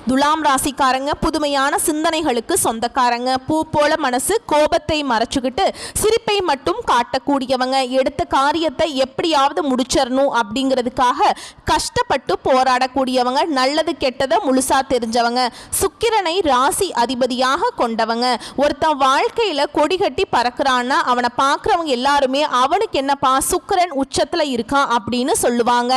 துலாம் ராசிக்காரங்க புதுமையான சிந்தனைகளுக்கு சொந்தக்காரங்க. பூ போல மனசு, கோபத்தை மறைச்சுக்கிட்டு சிரிப்பை மட்டும் காட்டக்கூடியவங்க. எடுத்த காரியத்தை எப்படியாவது முடிச்சிடணும் அப்படிங்கிறதுக்காக கஷ்டப்பட்டு போராடக்கூடியவங்க. நல்லது கெட்டதை முழுசா தெரிஞ்சவங்க. சுக்கிரனை ராசி அதிபதியாக கொண்டவங்க. ஒருத்தன் வாழ்க்கையில கொடி கட்டி பறக்கிறான்னா அவனை பார்க்குறவங்க எல்லாருமே அவனுக்கு என்னப்பா சுக்கிரன் உச்சத்துல இருக்கான் அப்படின்னு சொல்லுவாங்க.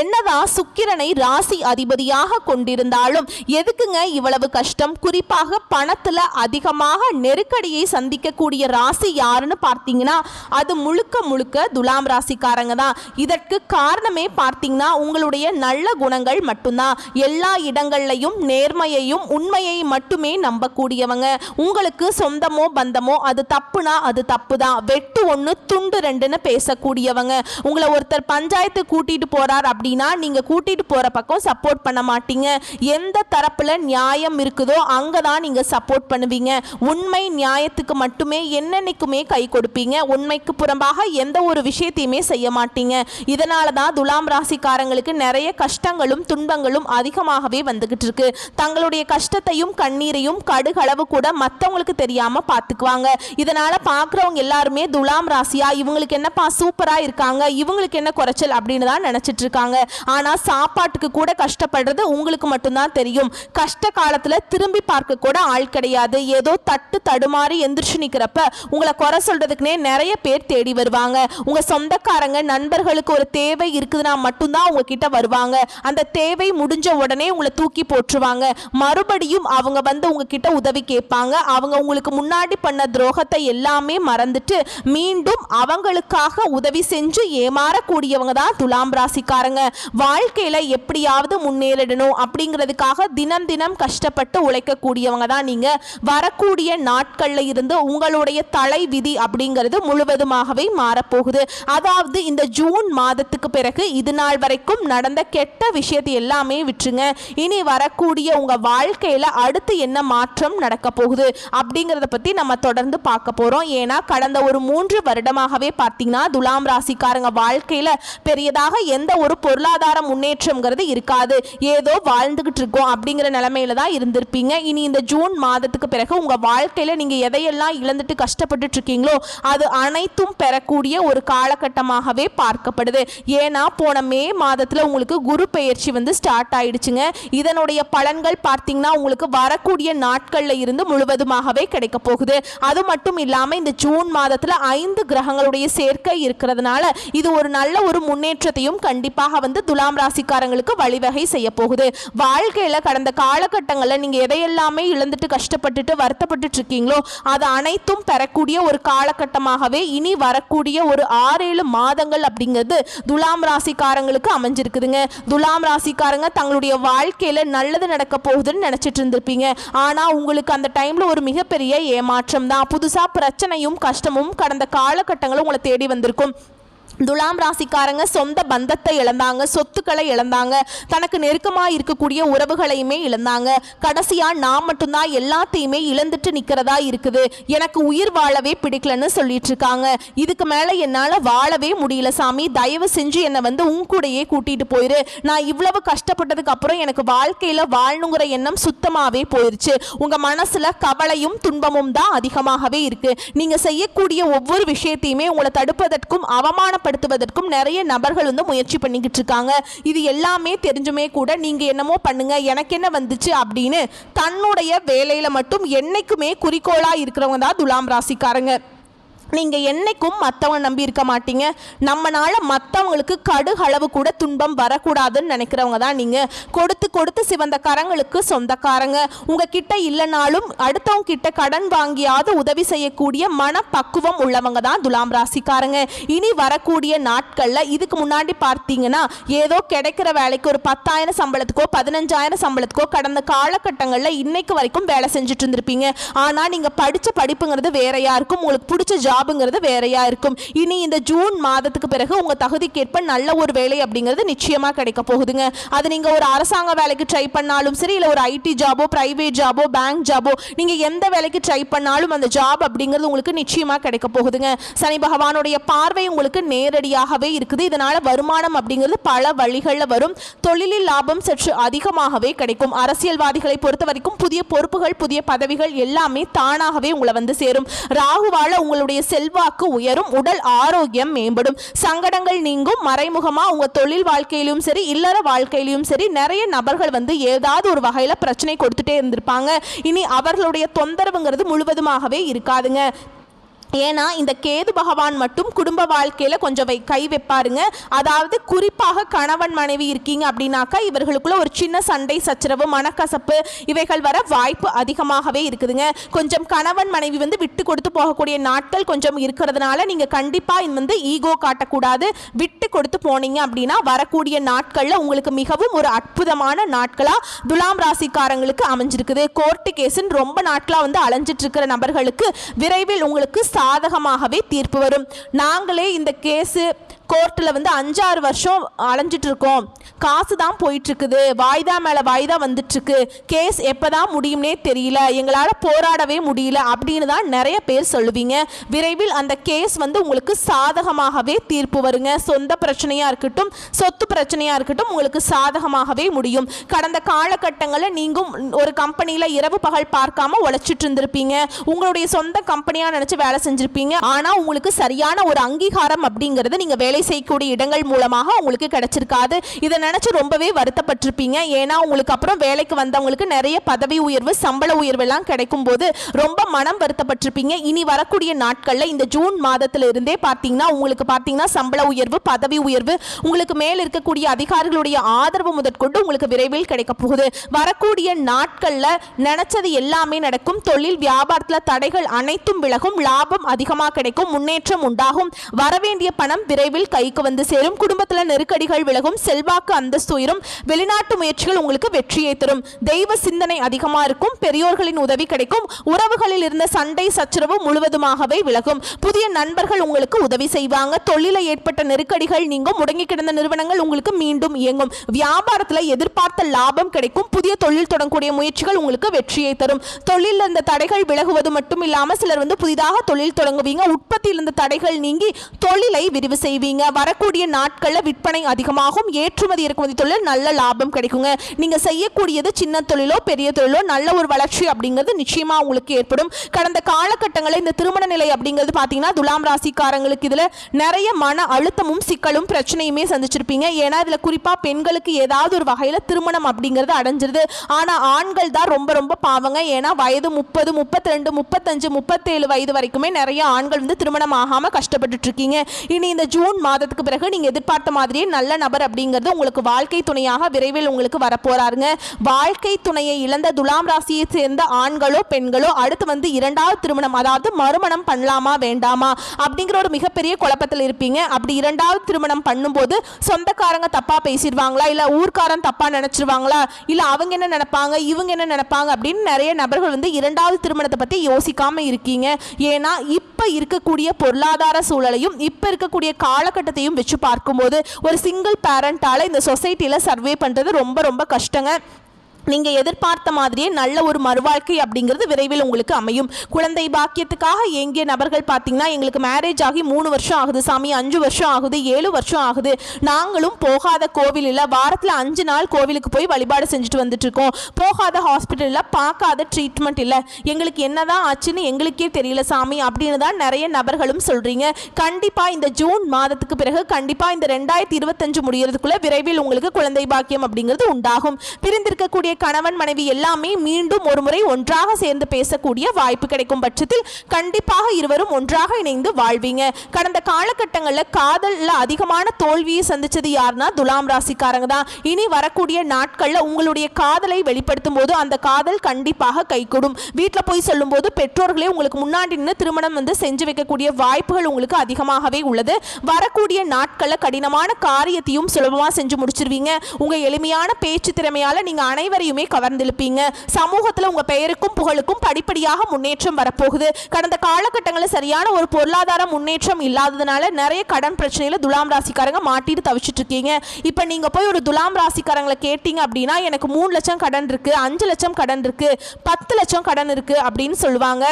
என்னதான் சுக்கிரனை ராசி அதிபதியாக கொண்டிருந்தாலும் எதுக்குங்க இவ்வளவு கஷ்டம்? குறிப்பாக பணத்துல அதிகமாக நெருக்கடியை சந்திக்கக்கூடிய ராசி யாருன்னு பார்த்தீங்கன்னா அது முழுக்க முழுக்க துலாம் ராசிக்காரங்க தான். இதற்கு காரணமே பார்த்தீங்கன்னா உங்களுடைய நல்ல குணங்கள் மட்டும்தான். எல்லா இடங்கள்லையும் நேர்மையையும் உண்மையை மட்டுமே நம்பக்கூடியவங்க. உங்களுக்கு சொந்தமோ பந்தமோ அது தப்புனா அது தப்பு தான், வெட்டு ஒன்று துண்டு ரெண்டுன்னு பேசக்கூடியவங்க. உங்களை ஒருத்தர் பஞ்சாயத்து கூட்டிட்டு போறார் அப்படின்னா நீங்க கூட்டிட்டு போற பக்கம் சப்போர்ட் பண்ண மாட்டீங்க. எந்த தரப்புல நியாயம் இருக்குதோ அங்கதான் நீங்க சப்போர்ட் பண்ணுவீங்க. உண்மை நியாயத்துக்கு மட்டுமே என்னன்னைக்குமே கை கொடுப்பீங்க. உண்மைக்கு புறம்பாக எந்த ஒரு விஷயத்தையுமே செய்ய மாட்டீங்க. இதனால தான் துலாம் ராசிக்காரங்களுக்கு நிறைய கஷ்டங்களும் துன்பங்களும் அதிகமாகவே வந்துகிட்டு இருக்கு. தங்களுடைய கஷ்டத்தையும் கண்ணீரையும் கடுகளவு கூட மற்றவங்களுக்கு தெரியாம பார்த்துக்குவாங்க. இதனால பார்க்குறவங்க எல்லாருமே துலாம் ராசியா இவங்களுக்கு என்னப்பா சூப்பரா இருக்காங்க, இவங்களுக்கு என்ன குறைச்சல் அப்படின்னு தான் நினைச்சிட்டு இருக்காங்க. ஆனா சாப்பாட்டுக்கு கூட கஷ்டப்படுறது உங்களுக்கு மட்டும்தான் தெரியும். கஷ்ட காலத்துல திரும்பி பார்க்க கூட ஆள் கிடையாது. ஏதோ தட்டு தடுமாறி எந்திரிச்சு நிக்கிறப்ப உங்களை குறை சொல்றதுக்குனே நிறைய பேர் தேடி வருவாங்க. உங்க சொந்தக்காரங்க நண்பர்களுக்கு ஒரு தேவை இருக்குதுன்னா மட்டும்தான் உங்ககிட்ட வருவாங்க. அந்த தேவை முடிஞ்ச உடனே உங்களை தூக்கி போட்டுருவாங்க. மறுபடியும் அவங்க வந்து உங்ககிட்ட உதவி கேட்பாங்க. அவங்க உங்களுக்கு முன்னாடி பண்ண துரோகத்தை எல்லாமே மறந்துட்டு மீண்டும் அவங்களுக்காக உதவி செஞ்சு ஏமாறக்கூடியவங்க தான் துலாம் ராசிக்காரங்க. வாழ்க்கையில எப்படியாவது முன்னேறிடணும் அப்படிங்கிறதுக்காக தினம் தினம் கஷ்டப்பட்டு உழைக்கக்கூடியவங்க தான் நீங்க. வரக்கூடிய நாட்கள்ல இருந்து உங்களுடைய தலை விதி அப்படிங்கிறது முழுவதுமாகவே மாறப்போகுது. அதாவது இந்த ஜூன் மாதத்துக்கு பிறகு இது நாள் வரைக்கும் நடந்த கெட்ட விஷயத்தை எல்லாமே விட்டுருங்க. இனி வரக்கூடிய உங்க வாழ்க்கையில அடுத்து என்ன மாற்றம் நடக்க போகுது அப்படிங்கிறத பத்தி நம்ம தொடர்ந்து பார்க்க போறோம். ஏன்னா கடந்த ஒரு 3 வருடமாகவே பார்த்தீங்கன்னா துலாம் ராசிக்காரங்க வாழ்க்கையில பெரியதாக எந்த ஒரு பொருளாதார முன்னேற்றம்ங்கிறது இருக்காது. ஏதோ வாழ்ந்துகிட்டு இருக்கோம் அப்படிங்கிற நிலைமையில தான் இருந்திருப்பீங்க. இனி இந்த ஜூன் மாதத்துக்கு பிறகு உங்க வாழ்க்கையில நீங்க எதையெல்லாம் இழந்துட்டு கஷ்டப்பட்டு இருக்கீங்களோ அது அனைத்தும் பெறக்கூடிய ஒரு காலகட்டமாகவே பார்க்கப்படுது. ஏன்னா போன மே மாதத்துல உங்களுக்கு குரு பெயர்ச்சி வந்து ஸ்டார்ட் ஆயிடுச்சுங்க. இதனுடைய பலன்கள் பார்த்தீங்கன்னா உங்களுக்கு வரக்கூடிய நாட்கள்ல இருந்து முழுவதுமாகவே கிடைக்க போகுது. அது மட்டும் இல்லாம இந்த ஜூன் மாதத்துல 5 கிரகங்களுடைய சேர்க்கை இருக்கிறதுனால இது ஒரு நல்ல ஒரு முன்னேற்றத்தையும் கண்டிப்பாக வந்து துலாம் ராசிக்காரங்களுக்கு வழிவகை செய்ய போகுது. வாழ்க்கையில கடந்த காலகட்டங்களில் நீங்க எதையெல்லாமே இழந்துட்டு கஷ்டப்பட்டுட்டு வருத்தப்பட்டு இருக்கீங்களோ அது அனைத்தும் பெறக்கூடிய ஒரு காலகட்டமாகவே இனி வரக்கூடிய ஒரு 6-7 மாதங்கள் அப்படிங்கிறது துலாம் ராசிக்காரங்களுக்கு அமைஞ்சிருக்குதுங்க. துலாம் ராசிக்காரங்க தங்களுடைய வாழ்க்கையில நல்லது நடக்க போகுதுன்னு நினைச்சிட்டு இருந்திருப்பீங்க. ஆனா உங்களுக்கு அந்த டைம்ல ஒரு மிகப்பெரிய ஏமாற்றம் தான். புதுசா பிரச்சனையும் கஷ்டமும் கடந்த காலகட்டங்களும் உங்களை தேடி வந்திருக்கும். துலாம் ராசிக்காரங்க சொந்த பந்தத்தை இழந்தாங்க, சொத்துக்களை இழந்தாங்க, தனக்கு நெருக்கமாக இருக்கக்கூடிய உறவுகளையுமே இழந்தாங்க. கடைசியா நான் மட்டும்தான் எல்லாத்தையுமே இழந்துட்டு நிற்கிறதா இருக்குது, எனக்கு உயிர் வாழவே பிடிக்கலன்னு சொல்லிட்டு இருக்காங்க. இதுக்கு மேலே என்னால் வாழவே முடியல சாமி, தயவு செஞ்சு என்னை வந்து உன் கூடையே கூட்டிட்டு போயிரு. நான் இவ்வளவு கஷ்டப்பட்டதுக்கு அப்புறம் எனக்கு வாழ்க்கையில் வாழணுங்கிற எண்ணம் சுத்தமாகவே போயிருச்சு. உங்கள் மனசில் கவலையும் துன்பமும் தான் அதிகமாகவே இருக்கு. நீங்கள் செய்யக்கூடிய ஒவ்வொரு விஷயத்தையுமே உங்களை தடுப்பதற்கும் அவமான படுத்துவதற்கும் நிறைய நபர்கள் வந்து முயற்சி பண்ணிக்கிட்டு இருக்காங்க. இது எல்லாமே தெரிஞ்சுமே கூட நீங்க என்னமோ பண்ணுங்க எனக்கு என்ன வந்துச்சு அப்படின்னு தன்னுடைய வேலையில மட்டும் என்னைக்குமே குறிக்கோளா இருக்கிறவங்க தான் துலாம் ராசிக்காரங்க. நீங்கள் என்னைக்கும் மற்றவங்க நம்பி இருக்க மாட்டீங்க. நம்மனால மற்றவங்களுக்கு கடுகளவு கூட துன்பம் வரக்கூடாதுன்னு நினைக்கிறவங்க தான் நீங்கள். கொடுத்து கொடுத்து சிவந்த கரங்களுக்கு சொந்தக்காரங்க. உங்ககிட்ட இல்லைனாலும் அடுத்தவங்க கிட்ட கடன் வாங்கியாவது உதவி செய்யக்கூடிய மனப்பக்குவம் உள்ளவங்க தான் துலாம் ராசிக்காரங்க. இனி வரக்கூடிய நாட்களில் இதுக்கு முன்னாடி பார்த்தீங்கன்னா ஏதோ கிடைக்கிற வேலைக்கு ஒரு 10,000 சம்பளத்துக்கோ 15,000 சம்பளத்துக்கோ கடந்த காலகட்டங்களில் இன்னைக்கு வரைக்கும் வேலை செஞ்சுட்டு இருந்திருப்பீங்க. ஆனால் நீங்கள் படித்த படிப்புங்கிறது வேறையா இருக்கும். உங்களுக்கு பிடிச்ச ஜாபுங்கிறது வேறையா இருக்கும். இனி இந்த ஜூன் மாதத்துக்கு பிறகு உங்க தகுதிக்கேற்ப நல்ல ஒரு வேலை அப்படிங்கிறது நிச்சயமா கிடைக்க போகுதுங்க. அது நீங்க ஒரு அரசாங்க வேலைக்கு ட்ரை பண்ணாலும் சரி, இல்ல ஒரு ஐடி ஜாபோ, பிரைவேட் ஜாபோ, பேங்க் ஜாபோ, நீங்க எந்த வேலைக்கு ட்ரை பண்ணாலும் அந்த ஜாப் அப்படிங்கிறது உங்களுக்கு நிச்சயமா கிடைக்க போகுதுங்க. சனி பகவானுடைய பார்வை உங்களுக்கு நேரடியாகவே இருக்குது. இதனால வருமானம் அப்படிங்கிறது பல வழிகளில் வரும். தொழிலில் லாபம் சற்று அதிகமாகவே கிடைக்கும். அரசியல்வாதிகளை பொறுத்த வரைக்கும் புதிய பொறுப்புகள், புதிய பதவிகள் எல்லாமே தானாகவே உங்களை வந்து சேரும். ராகுவால உங்களுடைய செல்வாக்கு உயரும். உடல் ஆரோக்கியம் மேம்படும். சங்கடங்கள் நீங்கும். மறைமுகமா உங்க தொழில் வாழ்க்கையிலும் சரி, இல்லற வாழ்க்கையிலும் சரி, நிறைய நபர்கள் வந்து ஏதாவது ஒரு வகையில பிரச்சனை கொடுத்துட்டே இருந்திருப்பாங்க. இனி அவர்களுடைய தொந்தரவுங்கிறது முழுவதுமாகவே இருக்காதுங்க. ஏன்னா இந்த கேது பகவான் மட்டும் குடும்ப வாழ்க்கையில் கொஞ்சம் கை வைப்பாருங்க. அதாவது குறிப்பாக கணவன் மனைவி இருக்கீங்க அப்படின்னாக்கா இவர்களுக்குள்ள ஒரு சின்ன சண்டை சச்சரவு, மனக்கசப்பு இவைகள் வர வாய்ப்பு அதிகமாகவே இருக்குதுங்க. கொஞ்சம் கணவன் மனைவி வந்து விட்டு கொடுத்து போகக்கூடிய நாட்கள் கொஞ்சம் இருக்கிறதுனால நீங்கள் கண்டிப்பாக வந்து ஈகோ காட்டக்கூடாது. விட்டு கொடுத்து போனீங்க அப்படின்னா வரக்கூடிய நாட்களில் உங்களுக்கு மிகவும் ஒரு அற்புதமான நாட்களாக துலாம் ராசிக்காரங்களுக்கு அமைஞ்சிருக்குது. கோர்ட்டு கேஸுன்னு ரொம்ப நாட்களாக வந்து அலைஞ்சிட்டு இருக்கிற நபர்களுக்கு விரைவில் உங்களுக்கு சாதகமாகவே தீர்ப்பு வரும். நாங்களே இந்த கேஸு கோர்ட்டில் வந்து 5-6 வருஷம் அலைஞ்சிட்டு இருக்கோம், காசு தான் போயிட்டு இருக்குது, வாய்தா மேலே வாய்தா வந்துட்டுருக்கு, கேஸ் எப்போ தான் முடியும்னே தெரியல, எங்களால் போராடவே முடியல அப்படின்னு தான் நிறைய பேர் சொல்லுவீங்க. விரைவில் அந்த கேஸ் வந்து உங்களுக்கு சாதகமாகவே தீர்ப்பு வருங்க. சொந்த பிரச்சனையாக இருக்கட்டும், சொத்து பிரச்சனையாக இருக்கட்டும், உங்களுக்கு சாதகமாகவே முடியும். கடந்த காலகட்டங்களில் நீங்கள் ஒரு கம்பெனியில் இரவு பகல் பார்க்காம உழைச்சிட்டு இருந்திருப்பீங்க. உங்களுடைய சொந்த கம்பெனியாக நினச்சி வேலை செஞ்சுருப்பீங்க. ஆனால் உங்களுக்கு சரியான ஒரு அங்கீகாரம் அப்படிங்கிறது நீங்கள் வேலை செய்யக்கூடிய இடங்கள் மூலமாக உங்களுக்கு கிடைச்சிருக்காது. இதை நினைச்சு ரொம்பவே வருத்தப்பட்டிருப்பீங்க. ஏன்னா உங்களுக்கு அப்புறம் வேலைக்கு வந்தவங்களுக்கு நிறைய பதவி உயர்வு, சம்பள உயர்வு எல்லாம் கிடைக்கும் போது ரொம்ப மனம் வருத்தப்பட்டிருப்பீங்க. இனி வரக்கூடிய நாட்கள்ல இந்த ஜூன் மாதத்துல இருந்தே பார்த்தீங்கன்னா சம்பள உயர்வு, பதவி உயர்வு, உங்களுக்கு மேல் இருக்கக்கூடிய அதிகாரிகளுடைய ஆதரவு முதற்கொண்டு உங்களுக்கு விரைவில் கிடைக்க போகுது. வரக்கூடிய நாட்கள்ல நினைச்சது எல்லாமே நடக்கும். தொழில் வியாபாரத்துல தடைகள் அனைத்தும் விலகும். லாபம் அதிகமாக கிடைக்கும். முன்னேற்றம் உண்டாகும். வரவேண்டிய பணம் விரைவில் கைக்கு வந்து சேரும். குடும்பத்தில் நெருக்கடிகள் விலகும். செல்வாக்கு அந்தஸ்து உயரும். வெளிநாட்டு முயற்சிகள் உங்களுக்கு வெற்றியை தரும். தெய்வ சிந்தனை அதிகமா இருக்கும். பெரியோர்களின் உதவி கிடைக்கும். உறவுகளில் இருந்த சண்டை சச்சரவு முழுவதுமாகவே விலகும். புதிய நண்பர்கள் உங்களுக்கு உதவி செய்வாங்க. தொழிலில் ஏற்பட்ட நெருக்கடிகள் நீங்கும். முடங்கி கிடந்த நிறுவனங்கள் உங்களுக்கு மீண்டும் இயங்கும். வியாபாரத்தில் எதிர்பார்த்த லாபம் கிடைக்கும். புதிய தொழில் தொடங்கக்கூடிய முயற்சிகள் உங்களுக்கு வெற்றியை தரும். தொழிலில் இருந்த தடைகள் விலகுவது மட்டும் இல்லாமல் சிலர் வந்து புதிதாக தொழில் தொடங்குவீங்க. உற்பத்தியில் இருந்த தடைகள் நீங்கி தொழிலை விரிவு செய்வீங்க. வரக்கூடிய நாட்களில் விற்பனை அதிகமாகும். ஏற்றுமதி இறக்குமதி தொழில் நல்ல லாபம் கிடைக்குங்க. நீங்க செய்யக்கூடியது சின்ன தொழிலோ பெரிய தொழிலோ நல்ல ஒரு வளர்ச்சி அப்படிங்கிறது நிச்சயமா உங்களுக்கு ஏற்படும். கடந்த காலகட்டங்களில் இந்த திருமண நிலை அப்படிங்கிறது பார்த்தீங்கன்னா துலாம் ராசிக்காரங்களுக்கு இதுல நிறைய மன அழுத்தமும் சிக்கலும் பிரச்சனையுமே சந்திச்சிருப்பீங்க. ஏன்னா இதுல குறிப்பா பெண்களுக்கு ஏதாவது ஒரு வகையில திருமணம் அப்படிங்கிறது அடைஞ்சிருது. ஆனா ஆண்கள் தான் ரொம்ப ரொம்ப பாவங்க. ஏன்னா வயது 30, 32, 35, 37 வயது வரைக்குமே நிறைய ஆண்கள் வந்து திருமணம் ஆகாம கஷ்டப்பட்டு இருக்கீங்க. இனி இந்த ஜூன் மாதத்துக்கு பிறகு நீங்க எதிர்பார்த்த மாதிரியே நல்ல நபர் அப்படிங்கிறது உங்களுக்கு வாழ்க்கை துணையாக விரைவில் உங்களுக்கு வரப்போறாருங்க. வாழ்க்கை துணையை இழந்த துலாம் ராசியை சேர்ந்த ஆண்களோ பெண்களோ அடுத்து வந்து இரண்டாவது திருமணம், அதாவது மறுமணம் பண்ணலாமா வேண்டாமா அப்படிங்கிற ஒரு மிகப்பெரிய குழப்பத்தில் இருப்பீங்க. அப்படி இரண்டாவது திருமணம் பண்ணும்போது சொந்தக்காரங்க தப்பா பேசிடுவாங்களா, இல்ல ஊர்க்காரன் தப்பா நினைச்சிருவாங்களா, இல்ல அவங்க என்ன நினைப்பாங்க, இவங்க என்ன நினைப்பாங்க அப்படின்னு நிறைய நபர்கள் வந்து இரண்டாவது திருமணத்தை பத்தி யோசிக்காம இருக்கீங்க. ஏன்னா இப்ப இருக்கக்கூடிய பொருளாதார சூழலையும் இப்ப இருக்கக்கூடிய காலகட்டத்தையும் வச்சு பார்க்கும்போது ஒரு சிங்கிள் பேரண்டால இந்த சொசைட்டில சர்வே பண்றது ரொம்ப ரொம்ப கஷ்டங்க. நீங்கள் எதிர்பார்த்த மாதிரியே நல்ல ஒரு மறுவாழ்க்கை அப்படிங்கிறது விரைவில் உங்களுக்கு அமையும். குழந்தை பாக்கியத்துக்காக ஏங்கிய நபர்கள் பார்த்தீங்கன்னா எங்களுக்கு மேரேஜ் ஆகி 3 வருஷம் ஆகுது சாமி, 5 வருஷம் ஆகுது, 7 வருஷம் ஆகுது, நாங்களும் போகாத கோவில் இல்லை, வாரத்தில் 5 நாள் கோவிலுக்கு போய் வழிபாடு செஞ்சுட்டு வந்துட்டு இருக்கோம், போகாத ஹாஸ்பிட்டல் இல்லை, பார்க்காத ட்ரீட்மெண்ட் இல்லை, எங்களுக்கு என்னதான் ஆச்சுன்னு எங்களுக்கே தெரியல சாமி அப்படின்னு தான் நிறைய நபர்களும் சொல்றீங்க. கண்டிப்பாக இந்த ஜூன் மாதத்துக்கு பிறகு கண்டிப்பாக இந்த 2025 முடியறதுக்குள்ள விரைவில் உங்களுக்கு குழந்தை பாக்கியம் அப்படிங்கிறது உண்டாகும். பிரிந்திருக்கக்கூடிய கணவன் மனைவி எல்லாமே மீண்டும் ஒரு முறை ஒன்றாக சேர்ந்து பேசக்கூடிய வாய்ப்பு கிடைக்கும் பட்சத்தில் கண்டிப்பாக இருவரும் ஒன்றாக இணைந்து வாழ்வீங்க. கடந்த காலகட்டங்களில் காதல்ல அதிகமான தோல்வியை சந்திச்சது யாருன்னா துலாம் ராசிக்காரங்க தான். இனி வரக்கூடிய நாட்கள்ல உங்களுடைய காதலை வெளிப்படுத்தும் போது அந்த காதல் கண்டிப்பாக கைகூடும். வீட்டில் போய் சொல்லும் போது பெற்றோர்களே உங்களுக்கு முன்னாடி நின்று திருமணம் வந்து செஞ்சு வைக்கக்கூடிய வாய்ப்புகள் உங்களுக்கு அதிகமாகவே உள்ளது. வரக்கூடிய நாட்கள்ல கடினமான காரியத்தையும் சுலபமாக செஞ்சு முடிச்சிருவீங்க. உங்க எளிமையான பேச்சு திறமையால நீங்க அனைவரையும் எல்லோரையுமே கவர்ந்திழுப்பீங்க. சமூகத்துல உங்க பெயருக்கும் புகழுக்கும் படிப்படியாக முன்னேற்றம் வரப்போகுது. கடந்த காலகட்டங்களில் சரியான ஒரு பொருளாதார முன்னேற்றம் இல்லாததுனால நிறைய கடன் பிரச்சனையில துலாம் ராசிக்காரங்க மாட்டிட்டு தவிச்சிட்டு இருக்கீங்க. இப்ப நீங்க போய் ஒரு துலாம் ராசிக்காரங்களை கேட்டீங்க அப்படின்னா எனக்கு 3 லட்சம் கடன் இருக்கு, 5 லட்சம் கடன் இருக்கு, 10 லட்சம் கடன் இருக்கு அப்படின்னு சொல்லுவாங்க.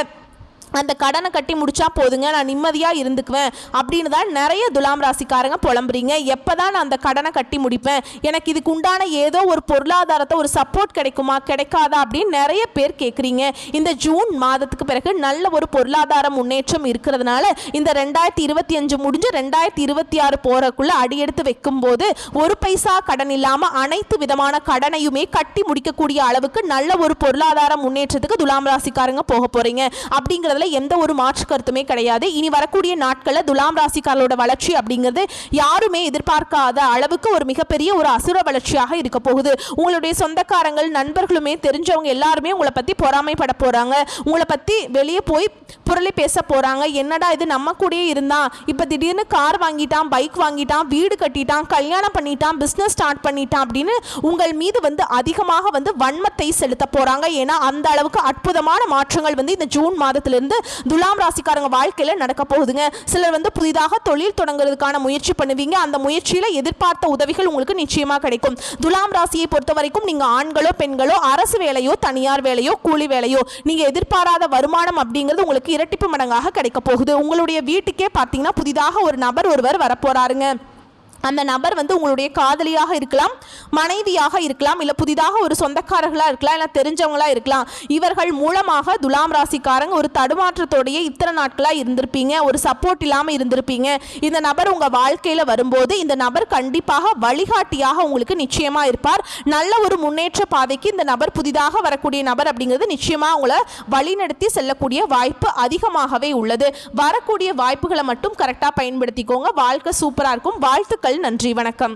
அந்த கடனை கட்டி முடிச்சா போதுங்க, நான் நிம்மதியாக இருந்துக்குவேன் அப்படின்னு தான் நிறைய துலாம் ராசிக்காரங்க புலம்புறீங்க. எப்போ தான் நான் அந்த கடனை கட்டி முடிப்பேன், எனக்கு இதுக்கு உண்டான ஏதோ ஒரு பொருளாதாரத்தை ஒரு சப்போர்ட் கிடைக்குமா கிடைக்காதா அப்படின்னு நிறைய பேர் கேட்குறீங்க. இந்த ஜூன் மாதத்துக்கு பிறகு நல்ல ஒரு பொருளாதார முன்னேற்றம் இருக்கிறதுனால இந்த 2025 முடிஞ்சு 2026 போகிறக்குள்ள அடியெடுத்து வைக்கும்போது ஒரு பைசா கடன் இல்லாமல் அனைத்து விதமான கடனையுமே கட்டி முடிக்கக்கூடிய அளவுக்கு நல்ல ஒரு பொருளாதார முன்னேற்றத்துக்கு துலாம் ராசிக்காரங்க போக போகிறீங்க. அப்படிங்கிறதுல எந்த ஒரு மாற்று கருத்துமே கிடையாது. இனி வரக்கூடிய நாட்களில் துலாம் ராசிக்காரர்களோட வளர்ச்சி அப்படிங்கிறது யாருமே எதிர்பார்க்காத அளவுக்கு ஒரு மிகப்பெரிய ஒரு அசுர வளர்ச்சியாக இருக்க போகுது. உங்களுடைய சொந்தக்காரங்கள் நண்பர்களுமே தெரிஞ்சவங்க எல்லாருமே உங்களை பற்றி பொறாமைப்பட போகிறாங்க. உங்களை பற்றி வெளியே போய் புரளி பேச போகிறாங்க. என்னடா இது நம்ம கூடயே இருந்தான், இப்போ திடீர்னு கார் வாங்கிட்டான், பைக் வாங்கிட்டான், வீடு கட்டிட்டான், கல்யாணம் பண்ணிட்டான், பிஸ்னஸ் ஸ்டார்ட் பண்ணிட்டான் அப்படின்னு உங்கள் மீது அதிகமாக வன்மத்தை செலுத்த போகிறாங்க. ஏன்னா அந்த அளவுக்கு அற்புதமான மாற்றங்கள் இந்த ஜூன் மாதத்திலிருந்து துலாம் ராசிக்காரங்க வாழ்க்கையில நடக்க போகுதுங்க. சிலர் புதிதாக தொழில் தொடங்குறதுக்கான முயற்சி பண்ணுவீங்க. அந்த முயற்சியில எதிர்பார்த்த உதவிகள் உங்களுக்கு நிச்சயமா கிடைக்கும். துலாம் ராசியை பொறுத்த வரைக்கும் நீங்க ஆண்களோ பெண்களோ அரசு வேலையோ தனியார் வேலையோ கூலி வேலையோ நீங்க எதிர்பாராத வருமானம் அப்படிங்கிறது உங்களுக்கு இரட்டிப்பு மடங்காக கிடைக்க போகுது. உங்களுடைய வீட்டுக்கே பார்த்தீங்கன்னா புதிதாக ஒரு நபர் ஒருவர் வரப்போறாருங்க. அந்த நபர் உங்களுடைய காதலியாக இருக்கலாம், மனைவியாக இருக்கலாம், இல்லை புதிதாக ஒரு சொந்தக்காரர்களாக இருக்கலாம், இல்லை தெரிஞ்சவங்களாக இருக்கலாம். இவர்கள் மூலமாக துலாம் ராசிக்காரங்க ஒரு தடுமாற்றத்தோடைய இத்தனை நாட்களாக இருந்திருப்பீங்க, ஒரு சப்போர்ட் இல்லாமல் இருந்திருப்பீங்க. இந்த நபர் உங்கள் வாழ்க்கையில் வரும்போது இந்த நபர் கண்டிப்பாக வழிகாட்டியாக உங்களுக்கு நிச்சயமாக இருப்பார். நல்ல ஒரு முன்னேற்ற பாதைக்கு இந்த நபர் புதிதாக வரக்கூடிய நபர் அப்படிங்கிறது நிச்சயமாக உங்களை வழிநடத்தி செல்லக்கூடிய வாய்ப்பு அதிகமாகவே உள்ளது. வரக்கூடிய வாய்ப்புகளை மட்டும் கரெக்டாக பயன்படுத்திக்கோங்க. வாழ்க்கை சூப்பராக இருக்கும். வாழ்த்துக்கள். நன்றி, வணக்கம்.